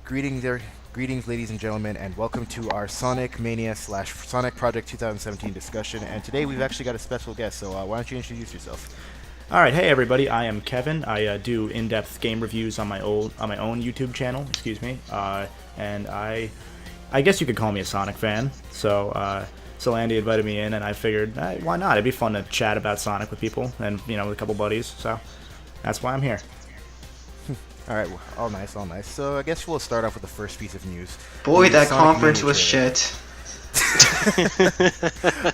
Greetings, ladies and gentlemen, and welcome to our Sonic Mania / Sonic Project 2017 discussion. And today we've actually got a special guest, so why don't you introduce yourself? All right, hey everybody, I am Kevin. I do in-depth game reviews on my own YouTube channel. Excuse me, and I guess you could call me a Sonic fan. So Andy invited me in, and I figured, why not? It'd be fun to chat about Sonic with people, and with a couple buddies. So that's why I'm here. All right, well, all nice, all nice. So I guess we'll start off with the first piece of news. Boy, The that Sonic conference Mania was trailer. shit.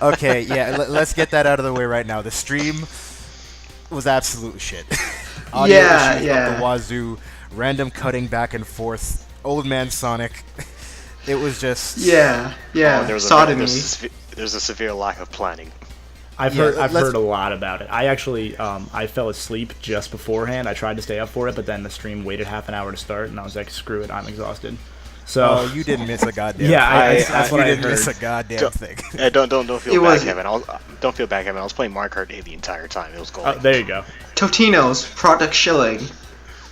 Okay, yeah, let's get that out of the way right now. The stream was absolute shit. Audio Yeah, issues yeah. up the wazoo, random cutting back and forth, old man Sonic. It was just... Yeah, sodomy. There's a severe lack of planning. I've Yeah, heard a lot about it. I actually I fell asleep just beforehand. I tried to stay up for it, but then the stream waited half an hour to start, and I was like, screw it, I'm exhausted. So Oh, you didn't miss a goddamn Yeah, thing. that's what you I didn't heard. miss a goddamn thing. Don't feel It bad, was- Kevin. Don't feel bad, Kevin. I was playing Mario Kart 8 the entire time. It was going. there you go. Totino's product shilling.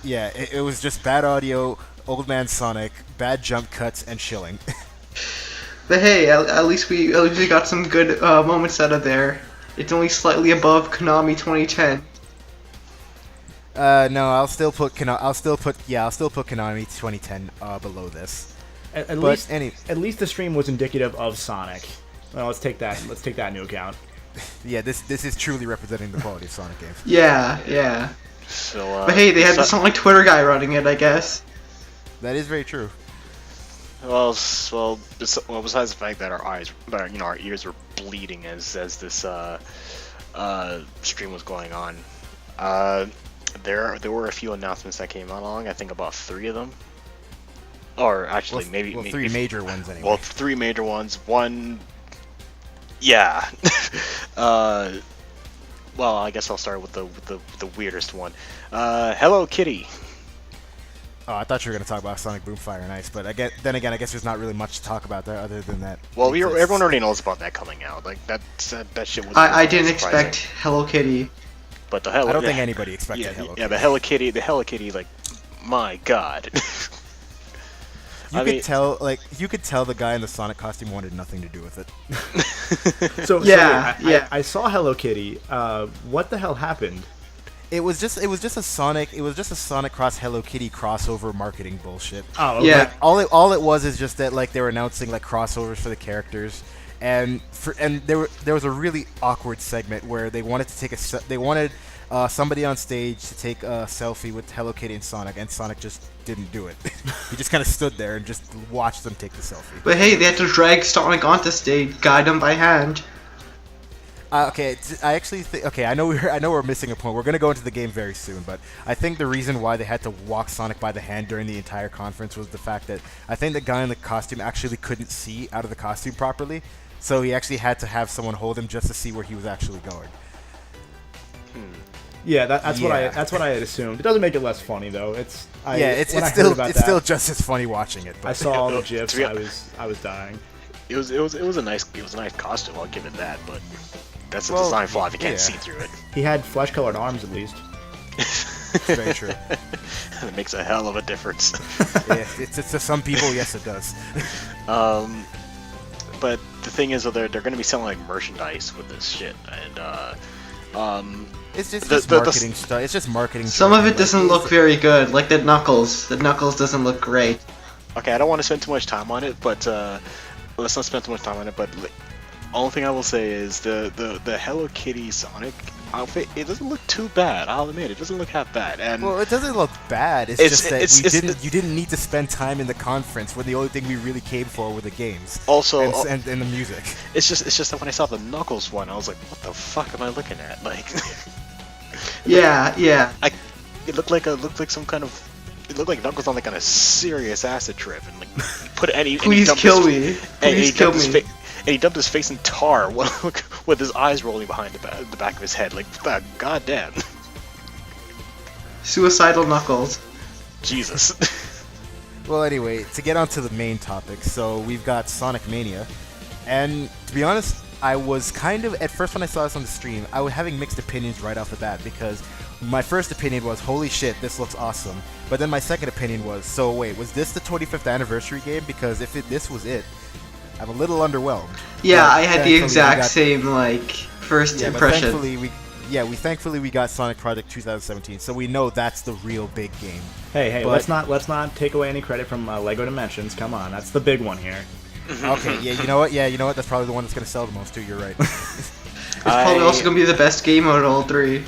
Yeah, it was just bad audio, old man Sonic, bad jump cuts, and shilling. But hey, at least we got some good moments out of there. It's only slightly above Konami 2010. No, I'll still put Konami 2010 below this. At But least any- at least the stream was indicative of Sonic. Well, let's take that into account. Yeah, this is truly representing the quality of Sonic games. Yeah. So, But hey, they had the Sonic Twitter guy running it, I guess. That is very true. besides the fact that our ears were bleeding as this stream was going on, there were a few announcements that came along. I think about 3 of them, or actually maybe 3 major ones anyway. Well, 3 major ones. One, yeah. Well, I guess I'll start with the weirdest one. Hello Kitty. Oh, I thought you were going to talk about Sonic Boom Fire and Ice, but I guess there's not really much to talk about there other than that. Well, it exists. everyone already knows about that coming out. Like that shit was. I didn't surprising. expect Hello Kitty. But I don't think anybody expected Hello Kitty. Yeah, the Hello Kitty, like, my God. You could tell the guy in the Sonic costume wanted nothing to do with it. Yeah. I saw Hello Kitty. What the hell happened? It was just a Sonic Cross Hello Kitty crossover marketing bullshit. Oh, okay. Yeah. All it was is just that like they were announcing like crossovers for the characters, and there was a really awkward segment where they wanted to take somebody on stage to take a selfie with Hello Kitty and Sonic just didn't do it. He just kind of stood there and just watched them take the selfie. But hey, they had to drag Sonic onto stage, guide him by hand. Okay, I actually think. Okay, I know we're missing a point. We're gonna go into the game very soon, but I think the reason why they had to walk Sonic by the hand during the entire conference was the fact that I think the guy in the costume actually couldn't see out of the costume properly, so he actually had to have someone hold him just to see where he was actually going. Yeah, that's Yeah. what I had assumed. It doesn't make it less funny though. It's still just as funny watching it. But. I saw all the gifs. To be- I was dying. It was a nice costume. I'll give it that, but that's a Well, design flaw if you can't yeah. see through it. He had flesh-colored arms at least. It's very true. It makes a hell of a difference. Yeah, it's to some people, yes, it does. But the thing is, though, they're going to be selling like merchandise with this shit, and It's just The- marketing stuff. It's just marketing. Some of jargon, it doesn't like, look very good, like the Knuckles. The Knuckles doesn't look great. okay, I don't want to spend too much time on it, but let's not spend too much time on it. But only thing I will say is the Hello Kitty Sonic outfit. It doesn't look too bad. I'll admit it doesn't look half bad. And Well, it doesn't look bad. It's just that you didn't need to spend time in the conference when the only thing we really came for were the games. also, and the music. it's just that when I saw the Knuckles one, I was like, what the fuck am I looking at? Like, Yeah. it looked like some kind of. It looked like Knuckles on like on a serious acid trip, and like put any. Please kill me. Please kill me. And he dumped his face in tar with his eyes rolling behind the back of his head. Like, goddamn. Suicidal Knuckles. Jesus. Well, anyway, to get onto the main topic, so we've got Sonic Mania, and to be honest, I was kind of, at first when I saw this on the stream, I was having mixed opinions right off the bat, because my first opinion was, holy shit, this looks awesome. But then my second opinion was, so wait, was this the 25th anniversary game? Because if this was it, I'm a little underwhelmed. Yeah, But I had the thankfully exact same like first yeah, but impression. thankfully we got Sonic Project 2017, so we know that's the real big game. Hey, But- let's not take away any credit from Lego Dimensions. Come on, that's the big one here. Okay, yeah, you know what? Yeah, you know what? That's probably the one that's gonna sell the most too. You're right. It's probably also gonna be the best game out of all three.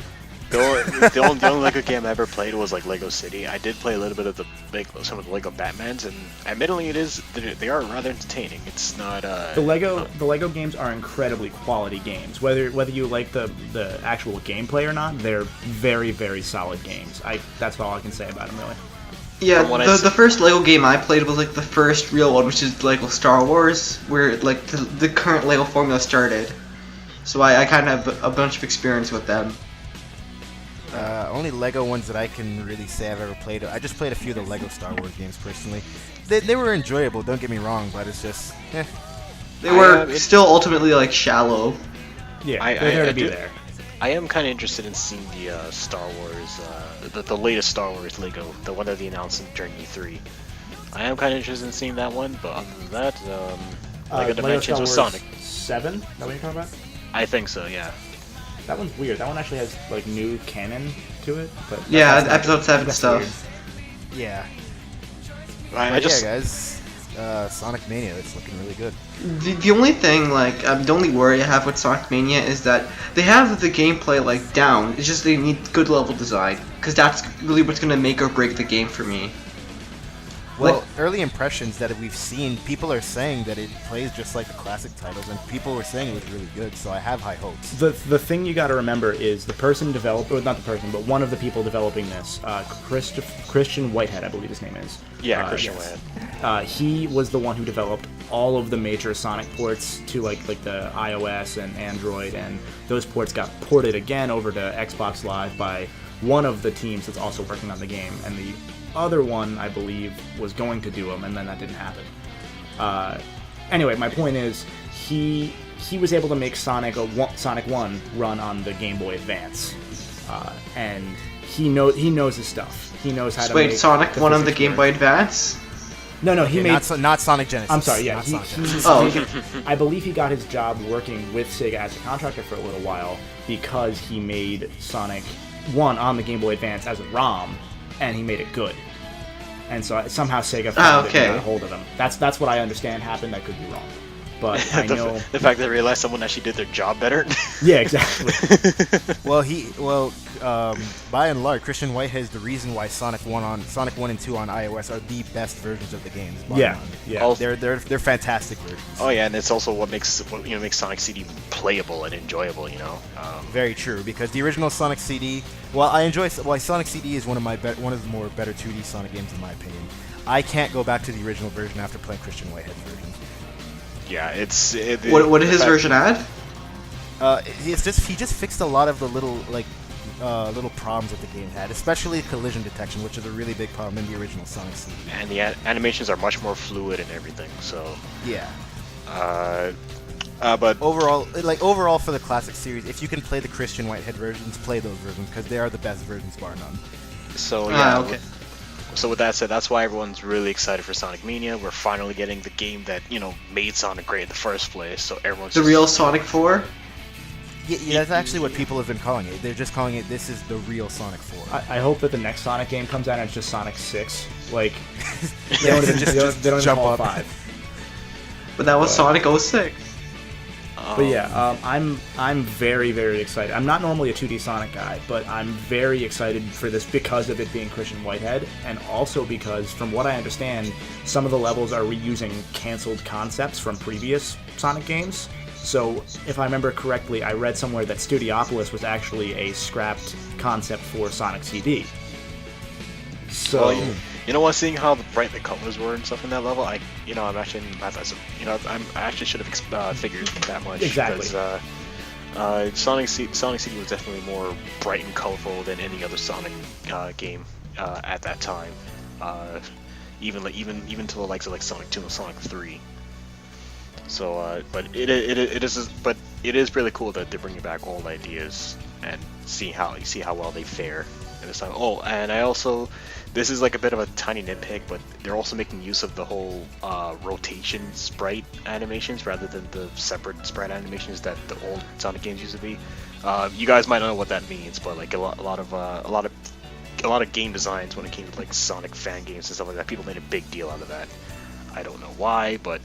The only Lego game I ever played was like Lego City. I did play a little bit of some of the Lego Batmans, and admittedly, they are rather entertaining. It's not The Lego games are incredibly quality games. Whether you like the actual gameplay or not, they're very, very solid games. That's all I can say about them, really. Yeah, From what I the first Lego game I played was like the first real one, which is Lego Star Wars, where like the current Lego formula started. So I kind of have a bunch of experience with them. Only Lego ones that I can really say I've ever played. I just played a few of the Lego Star Wars games personally. They were enjoyable, don't get me wrong, but it's just, They were still ultimately like shallow. Yeah, I- they're there I to be do- there. I am kind of interested in seeing the Star Wars, the latest Star Wars Lego, the one that they announced during E3. I am kind of interested in seeing that one, but other than that, Lego Dimensions with Star Wars Sonic. 7? Is that what you're talking about? I think so, yeah. That one's weird. That one actually has like new canon to it. But Yeah, that's not- episode 7 that's stuff. yeah. I But just yeah, guys, Sonic Mania, it's looking really good. The only thing, like, the only worry I have with Sonic Mania is that they have the gameplay, like, down. It's just they need good level design. Because that's really what's going to make or break the game for me. Well, Like- early impressions that we've seen, people are saying that it plays just like the classic titles, and people were saying it was really good, so I have high hopes. The thing you got to remember is the person or not the person, but one of the people developing this, Christian Whitehead, I believe his name is. yeah, Christian yes. Whitehead. He was the one who developed all of the major Sonic ports to like the iOS and Android, and those ports got ported again over to Xbox Live by one of the teams that's also working on the game, and the other one, I believe, was going to do them, and then that didn't happen. Anyway, my point is, he was able to make Sonic 1 run on the Game Boy Advance, and he knows his stuff. He knows how to Wait, make Sonic 1 on the physics Game work. Boy Advance? No, he Yeah, made. not Sonic Genesis. I'm sorry, yeah. Not Sonic He, Genesis. Oh, okay. I believe he got his job working with Sega as a contractor for a little while because he made Sonic 1 on the Game Boy Advance as a ROM, and he made it good. And so somehow Sega found it and got a hold of him. That's what I understand happened. I could be wrong. But I know... the fact that they realized someone actually did their job better. Yeah, exactly. By and large, Christian Whitehead is the reason why Sonic 1 and 2 on iOS are the best versions of the games. bottom Yeah, line. yeah. Oh, They're fantastic versions. Oh yeah, and it's also what makes Sonic CD playable and enjoyable. Very true, because the original Sonic CD. Sonic CD is one of the more better 2D Sonic games in my opinion. I can't go back to the original version after playing Christian Whitehead's version. Yeah, What did his version add? He just fixed a lot of the little problems that the game had, especially collision detection, which is a really big problem in the original Sonic CD. And the animations are much more fluid and everything. So, Yeah. but Overall for the classic series, if you can play the Christian Whitehead versions, play those versions because they are the best versions, bar none. so yeah. Okay. So with that said, that's why everyone's really excited for Sonic Mania. We're finally getting the game that made Sonic great in the first place. So everyone's The real Sonic 4? Yeah, that's actually what people have been calling it. They're just calling it, this is the real Sonic 4. I hope that the next Sonic game comes out and it's just Sonic 6. Like, they Yeah, don't even, just they don't even jump call up. it 5. But that was Sonic 06. But yeah, I'm very, very excited. I'm not normally a 2D Sonic guy, but I'm very excited for this because of it being Christian Whitehead, and also because, from what I understand, some of the levels are reusing canceled concepts from previous Sonic games. So, if I remember correctly, I read somewhere that Studiopolis was actually a scrapped concept for Sonic CD. So, seeing how bright the colors were and stuff in that level, I actually should have figured that much. Exactly. Because Sonic CD was definitely more bright and colorful than any other Sonic game at that time. Even to the likes of like Sonic 2 and Sonic 3. So, but it is really cool that they're bringing back old ideas and see how well they fare in this time. Oh, and I also, this is like a bit of a tiny nitpick, but they're also making use of the whole rotation sprite animations rather than the separate sprite animations that the old Sonic games used to be. You guys might not know what that means, but like a lot of game designs when it came to like Sonic fan games and stuff like that, people made a big deal out of that. I don't know why, but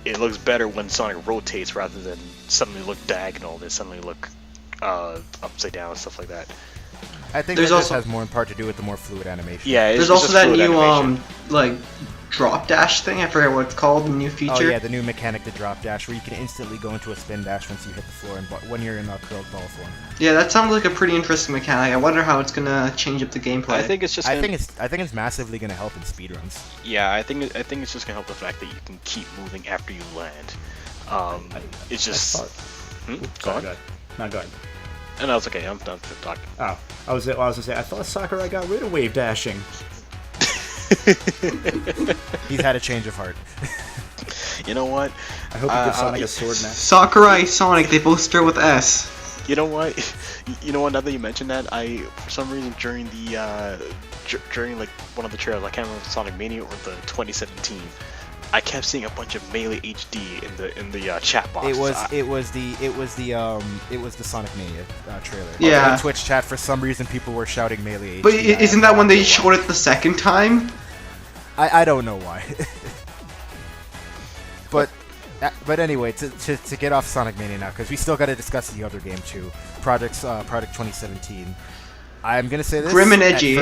it looks better when Sonic rotates rather than suddenly look diagonal, then suddenly look upside down and stuff like that. I think There's that also- just has more in part to do with the more fluid animation. Yeah, There's it's also just that fluid new animation. like drop dash thing. I forget what it's called. The new feature. Oh yeah, the new mechanic to drop dash, where you can instantly go into a spin dash once you hit the floor, and when you're in a curled ball form. Yeah, that sounds like a pretty interesting mechanic. I wonder how it's gonna change up the gameplay. I think it's just. I think it's massively going to help in speedruns. Yeah, I think it's just gonna help the fact that you can keep moving after you land. It's just. Go on. Go ahead. No, go ahead. And that's okay. I'm done talking. Oh, I was gonna say, I thought Sakurai got rid of wave dashing. He's had a change of heart. You know what? I hope he gives Sonic a sword next. Sakurai, Sonic, they both start with S. You know what? You know what? Now that you mentioned that, for some reason during the during like one of the trailers, I can't remember if it's Sonic Mania or the 2017. I kept seeing a bunch of Melee HD in the chat box. It was the Sonic Mania trailer. Yeah. On Twitch chat, for some reason, people were shouting Melee But HD. isn't that when they showed it the second time? I don't know why. But anyway, to get off Sonic Mania now, because we still got to discuss the other game too, Project 2017. I'm gonna say this. Grim and edgy.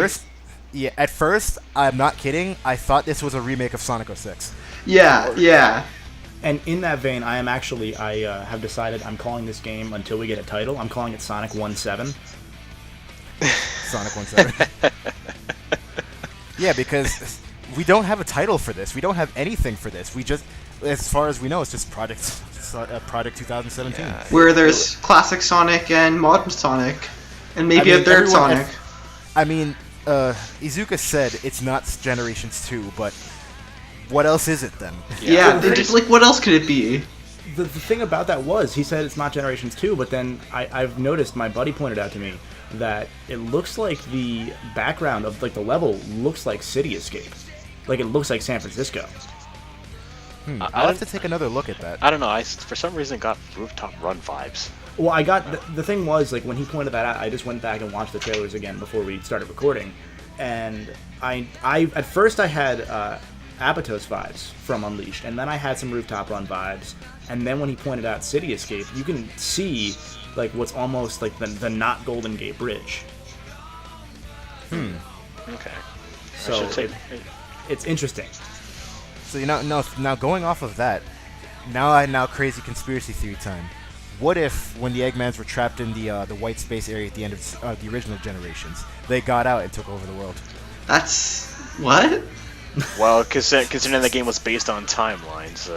At first, I'm not kidding. I thought this was a remake of Sonic 06. Yeah. And in that vein, I have decided I'm calling this game, until we get a title, I'm calling it Sonic 17. Sonic 17. Yeah, because we don't have a title for this. We don't have anything for this. We just, as far as we know, it's just Project 2017. Yeah. Where there's classic Sonic and modern Sonic, and maybe a third Sonic. Iizuka said it's not Generations 2, but what else is it then? Yeah, just like what else could it be? The thing about that was, he said it's not Generations 2, but then I've noticed, my buddy pointed out to me, that it looks like the background of like the level looks like City Escape. Like it looks like San Francisco. I'll have to take another look at that. I don't know. I for some reason got Rooftop Run vibes. Well, I got the thing was, like, when he pointed that out, I just went back and watched the trailers again before we started recording, and I at first I had Apatos vibes from Unleashed, and then I had some Rooftop Run vibes, and then when he pointed out City Escape, you can see like what's almost like the not Golden Gate Bridge. Okay. So I should say, it's interesting. So now going off of that, now crazy conspiracy theory time. What if, when the Eggmans were trapped in the white space area at the end of the original Generations, they got out and took over the world? That's what? well, considering the game was based on timelines.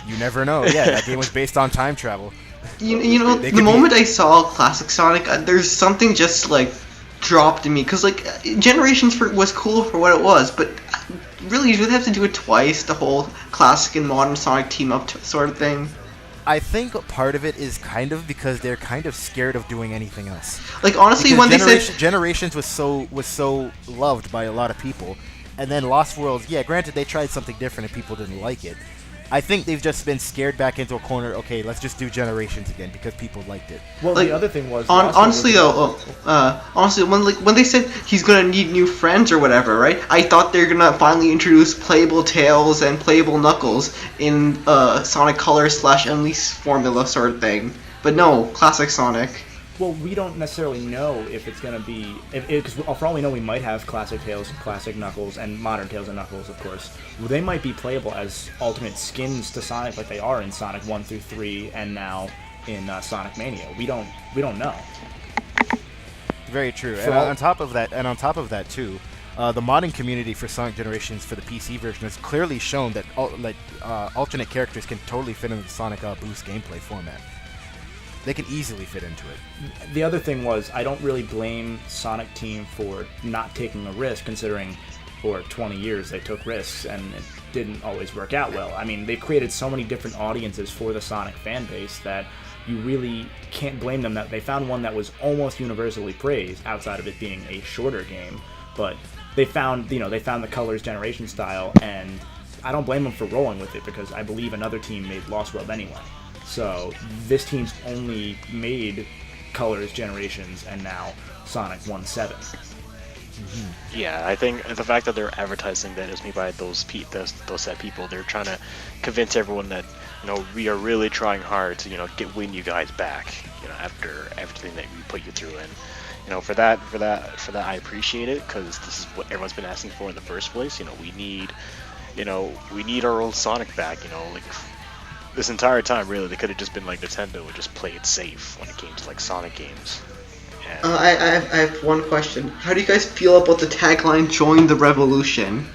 You never know. Yeah, that game was based on time travel. You know, They the could moment I saw classic Sonic, there's something just like dropped in me, because like Generations was cool for what it was, but really you really have to do it twice, the whole classic and modern Sonic team up sort of thing. I think part of it is kind of because they're kind of scared of doing anything else. Like honestly, Because when they said Generations was so loved by a lot of people, and then Lost Worlds, yeah, granted they tried something different and people didn't like it. I think they've just been scared back into a corner. Okay, let's just do Generations again because people liked it. Well, Like, the other thing was, honestly when they said he's gonna need new friends or whatever, right? I thought they're gonna finally introduce playable Tails and playable Knuckles in Sonic Colors / Unleashed formula sort of thing. But no, classic Sonic. well, we don't necessarily know if it's going to be... Because for all we know, we might have classic Tails, classic Knuckles, and modern Tails and Knuckles, of course. Well, they might be playable as alternate skins to Sonic like they are in Sonic 1 through 3 and now in Sonic Mania. We don't know. Very true. So- And on top of that too, the modding community for Sonic Generations for the PC version has clearly shown that alternate characters can totally fit into the Sonic Boost gameplay format. They can easily fit into it. The other thing was, I don't really blame Sonic Team for not taking a risk, considering for 20 years they took risks and it didn't always work out well. I mean, they've created so many different audiences for the Sonic fan base that you really can't blame them that they found one that was almost universally praised outside of it being a shorter game, but they found the colors generation style, and I don't blame them for rolling with it because I believe another team made Lost World anyway. So this team's only made colors generations, and now Sonic 1-7. Yeah, I think the fact that they're advertising that is made by those set people, they're trying to convince everyone that we are really trying hard to win you guys back, after everything that we put you through. And for that I appreciate it, because this is what everyone's been asking for in the first place. We need our old Sonic back. Like this entire time, really, they could have just been like Nintendo would just play it safe when it came to like Sonic games. I have one question. How do you guys feel about the tagline "Join the Revolution"?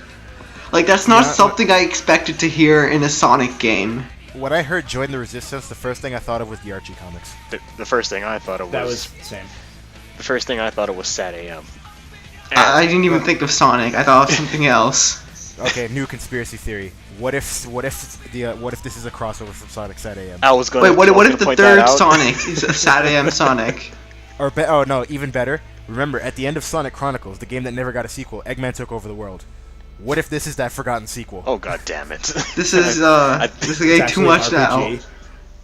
Like, that's not something I expected to hear in a Sonic game. When I heard "Join the Resistance," the first thing I thought of was the Archie comics. The first thing I thought of was... That was the same. The first thing I thought of was Sad AM. I didn't even think of Sonic. I thought of something else. Okay, new conspiracy theory. What if this is a crossover from Sonic Sad AM? I was going. Wait, what if the third Sonic is a Sad AM Sonic? Or oh no, even better. Remember, at the end of Sonic Chronicles, the game that never got a sequel, Eggman took over the world. What if this is that forgotten sequel? Oh god damn it! This is getting too much now.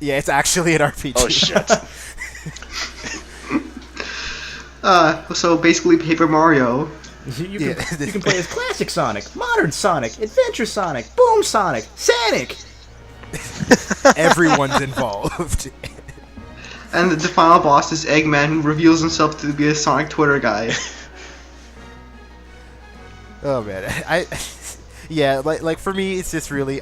Yeah, it's actually an RPG. Oh shit! So basically Paper Mario. You can play as Classic Sonic, Modern Sonic, Adventure Sonic, Boom Sonic, Sonic! Everyone's involved. And the final boss is Eggman, who reveals himself to be a Sonic Twitter guy. Oh man, yeah, like for me, it's just really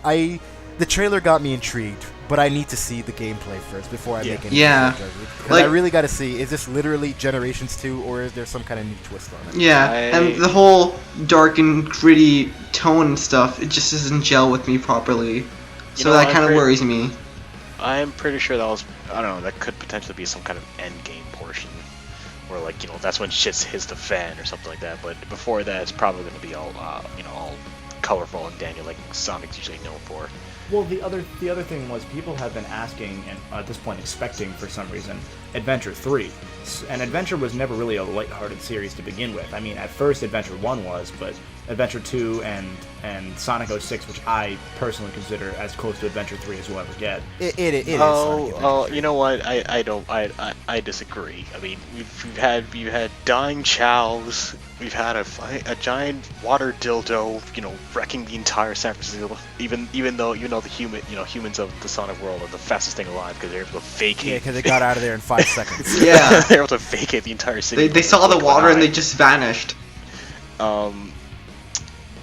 the trailer got me intrigued, but I need to see the gameplay first before I make any judgment. Because I really got to see, is this literally Generations 2, or is there some kind of new twist on it? Yeah, and the whole dark and gritty tone and stuff, it just doesn't gel with me properly. So that kind of worries me. I'm pretty sure that was, I don't know, that could potentially be some kind of end game portion, where like that's when shit hits the fan or something like that. But before that, it's probably going to be all all colorful and Daniel like Sonic's usually known for. Well, the other thing was people have been asking, and at this point expecting for some reason, Adventure 3. And Adventure was never really a lighthearted series to begin with. I mean, at first Adventure 1 was, but Adventure 2 and Sonic 06, which I personally consider as close to Adventure 3 as we'll ever get. It is. You know what? I disagree. I mean, we've had dying chows. We've had a giant water dildo, wrecking the entire San Francisco. Even though the humans of the Sonic world are the fastest thing alive because they're able to vacate. Yeah, because they got out of there in 5 seconds. Yeah, they're able to vacate the entire city. They saw the water and they just vanished.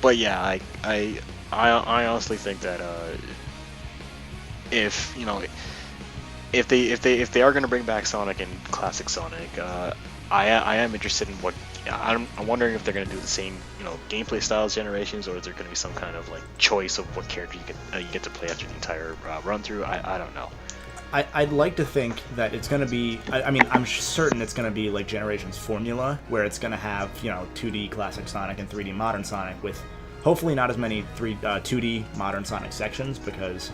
But yeah, I honestly think that if they are going to bring back Sonic and Classic Sonic, I am interested in what. I'm wondering if they're going to do the same, gameplay styles generations, or is there going to be some kind of like choice of what character you get to play after the entire run through. I don't know. I'd like to think that it's going to be. I mean, I'm certain it's going to be like Generations formula, where it's going to have 2D Classic Sonic and 3D Modern Sonic, with hopefully not as many 2D Modern Sonic sections, because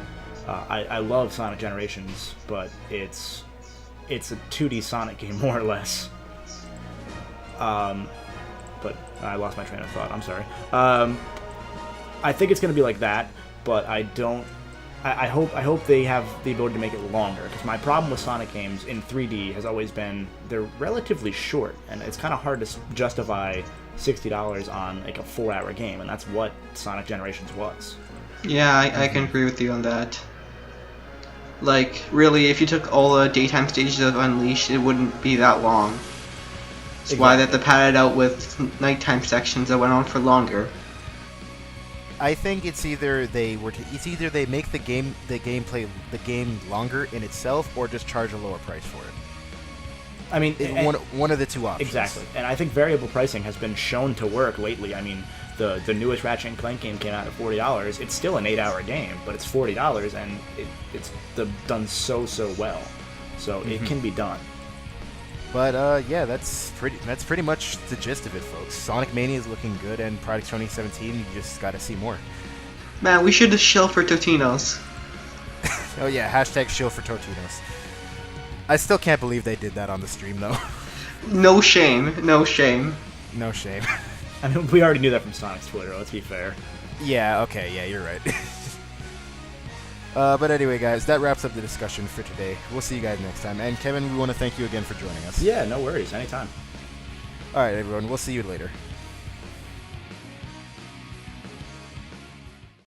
I love Sonic Generations, but it's a 2D Sonic game more or less. But I lost my train of thought. I'm sorry. I think it's going to be like that, but I don't. I hope they have the ability to make it longer, because my problem with Sonic games in 3D has always been they're relatively short, and it's kind of hard to justify $60 on like a 4-hour game, and that's what Sonic Generations was. Yeah, I can agree with you on that. Like, really, if you took all the daytime stages of Unleashed, it wouldn't be that long. That's why they padded out with nighttime sections that went on for longer. I think it's either they make the game longer in itself, or just charge a lower price for it. I mean, one of the two options. Exactly, and I think variable pricing has been shown to work lately. I mean, the newest Ratchet and Clank game came out at $40. It's still an 8-hour game, but it's $40, and it's done so well. So it can be done. But yeah, that's pretty much the gist of it, folks. Sonic Mania is looking good, and Project 2017, you just gotta see more. Man, we should shill for Totinos. Oh yeah, hashtag shill for Totinos. I still can't believe they did that on the stream, though. No shame. No shame. No shame. I mean, we already knew that from Sonic's Twitter. Let's be fair. Yeah, okay, yeah, you're right. But anyway, guys, that wraps up the discussion for today. We'll see you guys next time. And Kevin, we want to thank you again for joining us. Yeah, no worries. Anytime. All right, everyone, we'll see you later.